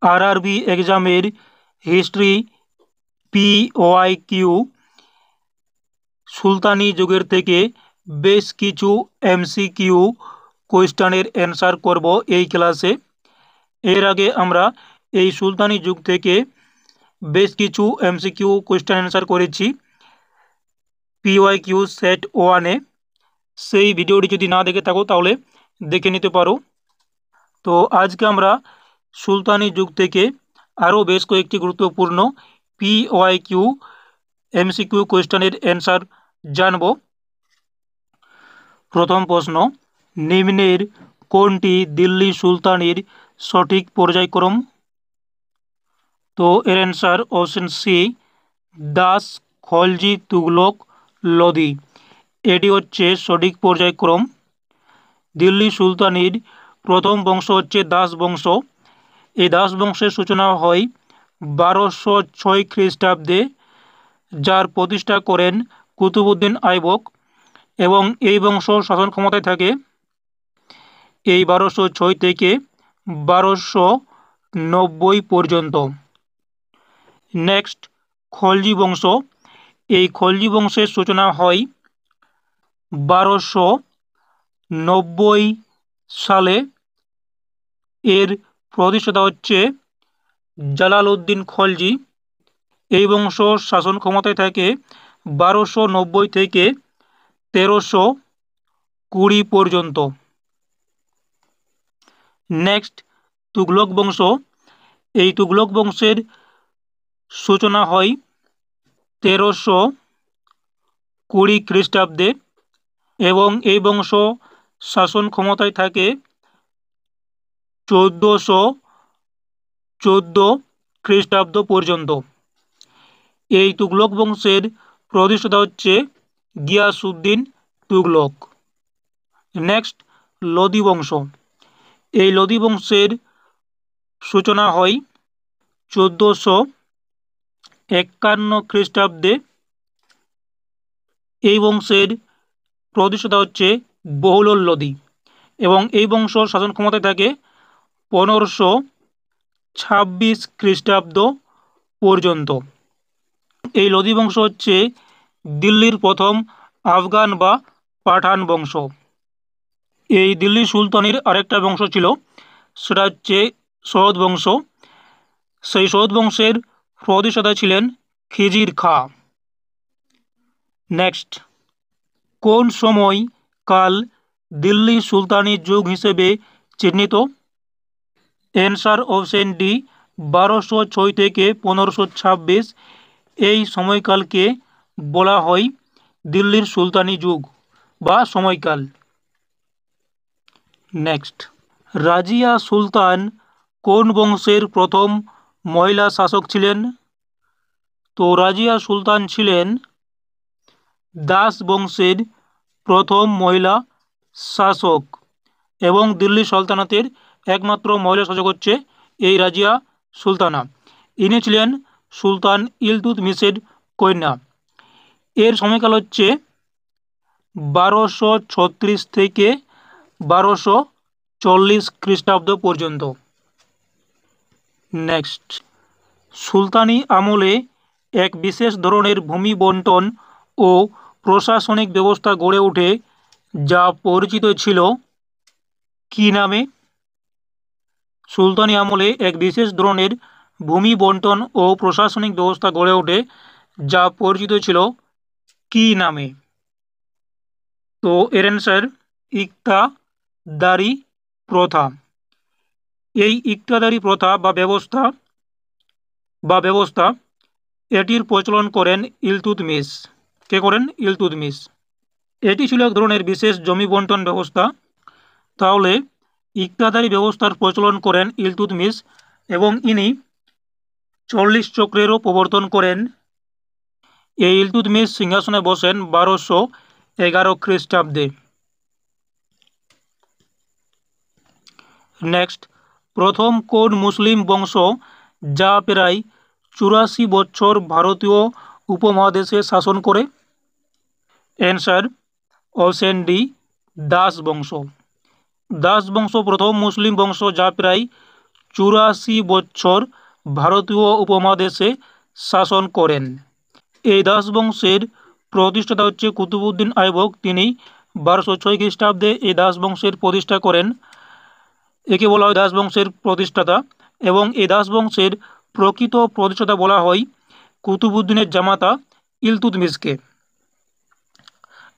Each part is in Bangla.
आरआरबी एग्जामेर हिस्ट्री PYQ सुल्तानी जुगेर थेके बेश किछु MCQ कोয়েশ্চেনের অ্যান্সার করব এই ক্লাসে। এর আগে আমরা এই সুলতানি যুগ থেকে বেশ কিছু MCQ কোয়েশ্চেন অ্যান্সার করেছি PYQ সেট 1-এ। সেই ভিডিওটি যদি না দেখে থাকো তাহলে দেখে নিতে পারো। তো আজকে আমরা সুলতানি যুগ থেকে আরও বেশ কয়েকটি গুরুত্বপূর্ণ PYQ MCQ কোয়েশ্চেনের অ্যান্সার জানব। প্রথম প্রশ্ন, নিম্নের কোনটি দিল্লি সুলতানির সঠিক পর্যায়ক্রম? তো এর answer option C, Das, Khalji, Tughlaq, Lodi. এটি হচ্ছে সঠিক পর্যায়ক্রম। দিল্লি সুলতানির প্রথম বংশ হচ্ছে দাস বংশ। এই দাস বংশের সূচনা হয় 1206 খ্রিস্টাব্দে, যার প্রতিষ্ঠা করেন কুতুবউদ্দিন আইবক এবং এই বংশ শাসন ক্ষমতায় থাকে এই 1206 থেকে 1290 পর্যন্ত। নেক্সট, খলজি বংশ। এই খলজি বংশের সূচনা হয় 1290 সালে। এর প্রতিষ্ঠাতা হচ্ছে জালালউদ্দিন খলজি। এই বংশ শাসন ক্ষমতায় থাকে 1290 থেকে 1320 পর্যন্ত। নেক্সট, তুগলক বংশ। এই তুগলক বংশের সূচনা হয় 1320 খ্রিস্টাব্দে এবং এই বংশ শাসন ক্ষমতায় থাকে 1414 খ্রিস্টাব্দ পর্যন্ত। এই তুগলক বংশের প্রতিষ্ঠাতা হচ্ছে গিয়াসউদ্দিন তুগলক। নেক্সট, লোদি বংশ। এই লোদি বংশের সূচনা হয় 1451 খ্রিস্টাব্দে। এই বংশের প্রতিষ্ঠাতা হচ্ছে বহুলল লোদি এবং এই বংশ শাসন ক্ষমতায় থাকে 1526 খ্রিস্টাব্দ পর্যন্ত। এই লোদি বংশ হচ্ছে দিল্লির প্রথম আফগান বা পাঠান বংশ। এই দিল্লি সুলতানির আরেকটা বংশ ছিল, সেটা হচ্ছে সৌদ বংশ। সেই সৌদ বংশের প্রতিষ্ঠাতা ছিলেন খিজির খাঁ। নেক্সট, কোন সময় কাল দিল্লি সুলতানি যুগ হিসেবে চিহ্নিত? অ্যান্সার অপশন ডি, 1206 থেকে 1526। এই সময়কালকে বলা হয় দিল্লির সুলতানি যুগ বা সময়কাল। নেক্সট, রাজিয়া সুলতান কোন বংশের প্রথম মহিলা শাসক ছিলেন? তো রাজিয়া সুলতান ছিলেন দাস বংশের প্রথম মহিলা শাসক এবং দিল্লি সালতানাতের একমাত্র মহিলা শাসক হচ্ছে এই রাজিয়া সুলতানা। ইনি ছিলেন সুলতান ইলতুৎমিশের কন্যা। এর সময়কাল হচ্ছে 1236 থেকে 1240 খ্রিস্টাব্দ পর্যন্ত। নেক্সট, সুলতানি আমলে এক বিশেষ ধরনের ভূমি বন্টন ও প্রশাসনিক ব্যবস্থা গড়ে ওঠে যা পরিচিত ছিল কী নামে? সুলতানি আমলে এক বিশেষ ধরনের ভূমি বন্টন ও প্রশাসনিক ব্যবস্থা গড়ে ওঠে যা পরিচিত ছিল কী নামে? তো এর অ্যান্সার ইকতাদারি প্রথা। এই ইকতাদারি প্রথা বা ব্যবস্থা এটির প্রচলন করেন ইলতুৎমিশ। কে করেন? ইলতুৎমিশ। এটি ছিল এক ধরনের বিশেষ জমি বন্টন ব্যবস্থা। তাহলে ইকতাদারি ব্যবস্থার প্রচলন করেন ইলতুৎমিশ এবং ইনি 40 চক্রেরও প্রবর্তন করেন। এই ইলতুৎমিশ সিংহাসনে বসেন 1211 খ্রিস্টাব্দে। নেক্সট, প্রথম কোন মুসলিম বংশ যা প্রায় 84 বছর ভারতীয় উপমহাদেশে শাসন করে? অ্যান্সার অপশন ডি, দাস বংশ। দাস বংশ প্রথম মুসলিম বংশ যা প্রায় 84 বছর ভারতীয় উপমহাদেশে শাসন করেন। এই দাস বংশের প্রতিষ্ঠাতা হচ্ছে কুতুবউদ্দিন আইবক। তিনি 1206 খ্রিস্টাব্দে এই দাস বংশের প্রতিষ্ঠা করেন। একে বলা হয় দাস বংশের প্রতিষ্ঠাতা, এবং এই দাস বংশের প্রকৃত প্রতিষ্ঠাতা বলা হয় কুতুবউদ্দিনের জামাতা ইলতুৎমিশকে।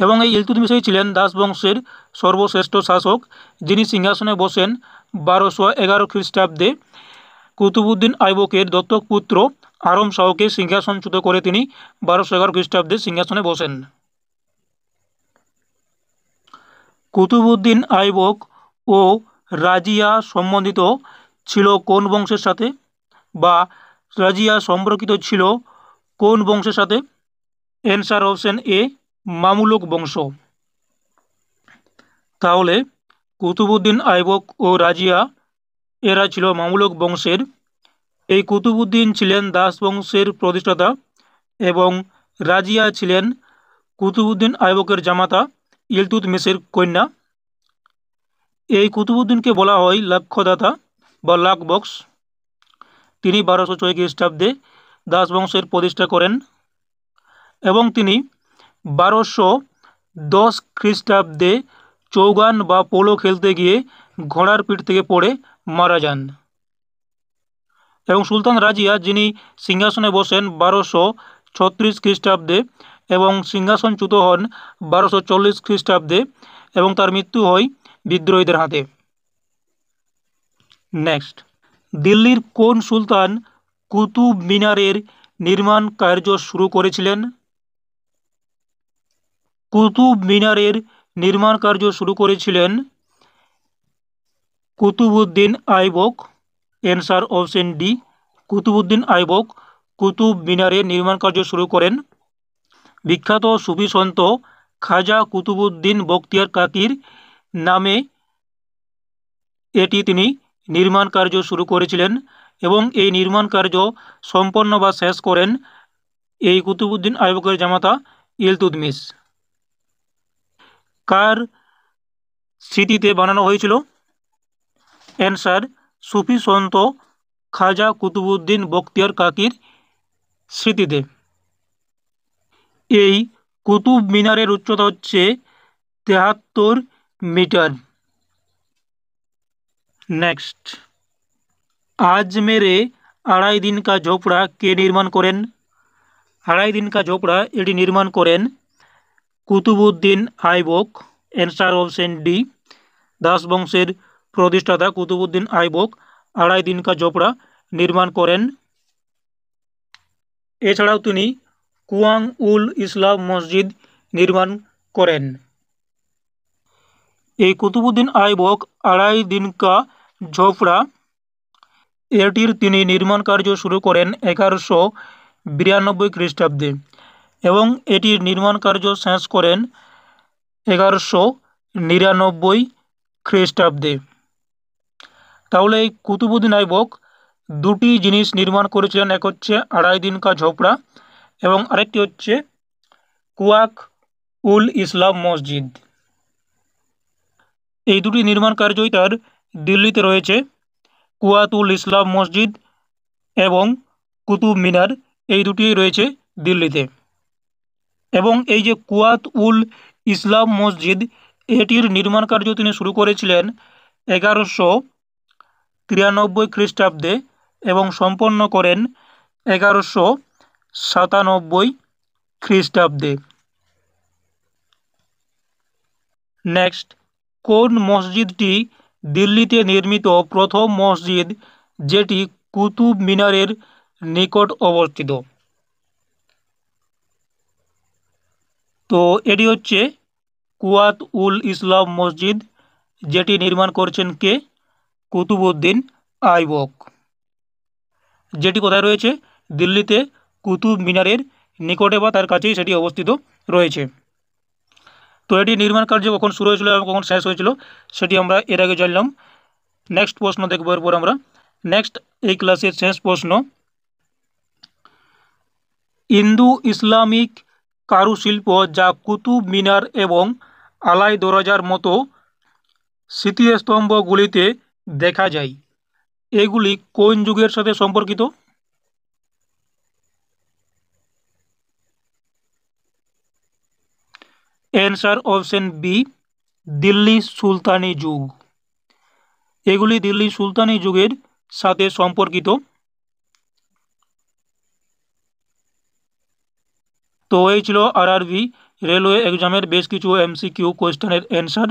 এবং এই ইলতুৎমিশই ছিলেন দাস বংশের সর্বশ্রেষ্ঠ শাসক, যিনি সিংহাসনে বসেন 1211 খ্রিস্টাব্দে। কুতুবউদ্দিন আইবকের দত্তক পুত্র আরম শাহকে সিংহাসনচ্যুত করে তিনি 1211 খ্রিস্টাব্দে সিংহাসনে বসেন। কুতুবউদ্দিন আইবক ও রাজিয়া সম্বন্ধিত ছিল কোন বংশের সাথে, বা রাজিয়া সম্পর্কিত ছিল কোন বংশের সাথে? অ্যান্সার অপশন এ, মামলুক বংশ। তাহলে কুতুবউদ্দিন আইবক ও রাজিয়া এরা ছিল মামলুক বংশের। এই কুতুবউদ্দিন ছিলেন দাস বংশের প্রতিষ্ঠাতা এবং রাজিয়া ছিলেন কুতুবউদ্দিন আইবকের জামাতা ইলতুৎমিশের কন্যা। এই কুতুবউদ্দিনকে বলা হয় লাক্ষদাতা বা লাখ বক্স। তিনি 1206 খ্রিস্টাব্দে দাস বংশের প্রতিষ্ঠা করেন এবং তিনি 1210 খ্রিস্টাব্দে চৌগান বা পোলো খেলতে গিয়ে ঘোড়ার পিঠ থেকে পড়ে মারা যান। এবং সুলতান রাজিয়া, যিনি সিংহাসনে বসেন 1236 খ্রিস্টাব্দে এবং সিংহাসনচ্যুত হন 1240 খ্রিস্টাব্দে, এবং তার মৃত্যু হয় বিদ্রোহীদের হাতে। নেক্সট, দিল্লির কোন সুলতান কুতুব মিনারের নির্মাণ কার্য শুরু করেছিলেন? কুতুব মিনারের নির্মাণ কার্য শুরু করেছিলেন Qutbuddin Aibak. Answer option D, Qutbuddin Aibak Qutub মিনারের নির্মাণ কার্য শুরু করেন। বিখ্যাত সুফি সন্ত খাজা কুতুবউদ্দিন বখতিয়ার কাকির নামে এটি তিনি নির্মাণ কার্য শুরু করেছিলেন, এবং এই নির্মাণ কার্য সম্পন্ন বা শেষ করেন এই কুতুবউদ্দিন আইবকের জামাতা ইলতুৎমিশ। কার স্মৃতিতে বানানো হয়েছিল? অ্যান্সার, সুফি সন্ত খাজা কুতুবউদ্দিন বখতিয়ার কাকির স্মৃতিতে। এই কুতুব মিনারের উচ্চতা হচ্ছে 73 মিটার। নেক্সট, আজমেরে আড়াই দিন কা ঝোপড়া কে নির্মাণ করেন? আড়াই দিন কা ঝোপড়া এটি নির্মাণ করেন Qutbuddin Aibak. Answer option D, Das বংশের প্রতিষ্ঠাতা কুতুবউদ্দিন আইবক আড়াই দিন কা ঝোপড়া নির্মাণ করেন। এছাড়াও তিনি কুয়াং উল ইসলাম মসজিদ নির্মাণ করেন। এই কুতুবউদ্দিন আইবক আড়াই দিন কা ঝোপড়া এটির তিনি নির্মাণ কার্য শুরু করেন 1192 খ্রিস্টাব্দে এবং এটির নির্মাণ কার্য শেষ করেন 1199 খ্রিস্টাব্দে। তাহলে এই কুতুবউদ্দিন আইবক দুটি জিনিস নির্মাণ করেছিলেন, এক হচ্ছে আড়াই দিন কা ঝোপড়া এবং আরেকটি হচ্ছে কুয়াক উল ইসলাম মসজিদ। এই দুটি নির্মাণ কার্যই তার দিল্লিতে রয়েছে, কুয়াত উল ইসলাম মসজিদ এবং কুতুব মিনার, এই দুটি রয়েছে দিল্লিতে। এবং এই যে কুয়াত উল ইসলাম মসজিদ, এটির নির্মাণ কার্য তিনি শুরু করেছিলেন 1193 খ্রিস্টাব্দে এবং সম্পন্ন করেন 1197 খ্রিস্টাব্দে। নেক্সট, কোন মসজিদটি দিল্লিতে নির্মিত প্রথম মসজিদ যেটি কুতুব মিনারের নিকট অবস্থিত? তো এটি হচ্ছে কুয়াত উল ইসলাম মসজিদ, যেটি নির্মাণ করছেন কে? কুতুবউদ্দিন আইবক, যেটি কোথায় রয়েছে? দিল্লিতে কুতুব মিনারের নিকটে বা তার কাছেই সেটি অবস্থিত রয়েছে। তো এটি নির্মাণ কার্য কখন শুরু হয়েছিল এবং কখন শেষ হয়েছিল সেটি আমরা এর আগে জানলাম। নেক্সট প্রশ্ন দেখব এরপর আমরা। নেক্সট, এই ক্লাসের শেষ প্রশ্ন, ইন্দো ইসলামিক কারুশিল্প যা কুতুব মিনার এবং আলাই দরজার মতো স্মৃতিস্তম্ভগুলিতে দেখা যায় এগুলি কোন যুগের সাথে সম্পর্কিত? অ্যান্সার অপশন বি, দিল্লি সুলতানি যুগ। এগুলি দিল্লি সুলতানি যুগের সাথে সম্পর্কিত। তো এই ছিল আরআরবি রেলওয়ে এক্সামের বেশ কিছু এমসিকিউ কোয়েশ্চেনের অ্যান্সার।